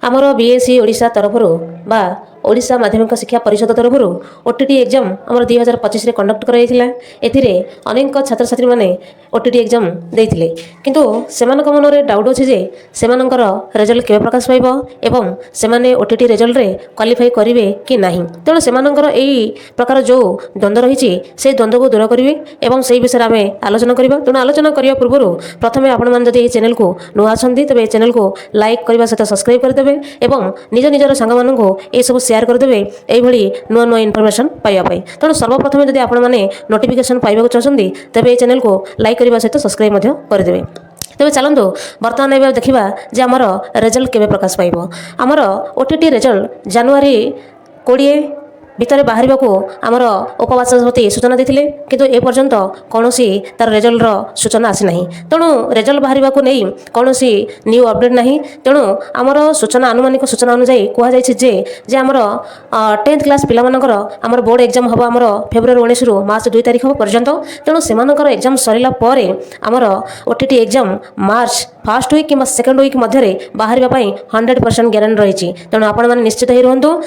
आमर बीएससी ओडिशा तरफ बा ओडिशा माध्यमिक शिक्षा परिषद तरफ ओटीटी एग्जाम आमर 2025 कंडक्ट कराइला। एथिरे अनेक छात्र छात्री माने ओटीटी एग्जाम देइथिले किंतु सेमानक मन रे डाउट अछि जे सेमानकर रिजल्ट केबे प्रकाश पाइबो एवं सेमाने ओटीटी रिजल्ट रे क्वालिफाई करिवे कि नाही। तेणु सेमानकर एई प्रकार जो द्वंद्व रहिछि से द्वंद्व को दूर करिवे एवं सेई विषय आमे आलोचना करिबा। तेणु आलोचना करिया पूर्व प्रथमे आपण मान जदि चैनल को नुआ छथि तबे चैनल को लाइक करबा सहित सब्सक्राइब करदेबे एवं निज निजर सांग माननकु ए सब शेयर करदेबे एई भली नुआ नुआ इन्फॉर्मेशन पाइबा पई। तेणु सर्वप्रथमे जदि आपण माने नोटिफिकेशन पाइबा चाहछन्ती तबे ए चैनल को लाइक करबा सहित सब्सक्राइब मध्य करदेबे। तेज चलतु बर्तमान ए देखा जे आमर रिजल्ट केबे प्रकाश पाइबो। आमर ओटीटी रिजल्ट जनवरी 20 भितर बाहर आमर उपबाचस्पति सूचना देते किंतु ए पर्यंत कौन तार रिजल्ट सूचना आसी ना। तेणु रिजल्ट बाहर नहीं कौन न्यू अपडेट ना। तेणु आमर सूचना आनुमानिक सूचना अनुसार कहुई आमर 10th क्लास पिलामानकर आमर बोर्ड एग्जाम हम आमर फेब्रुआरी 19 रु मार्च 2 तारिख पर्यंत। तेणु सेमानकर एग्जाम सरला परे आमर OTT exam March first week कि सेकेंड वीक मध्य बाहर 100% ग्यारंटी रही। तेणु आपण मैंने निश्चित ही रुहतु।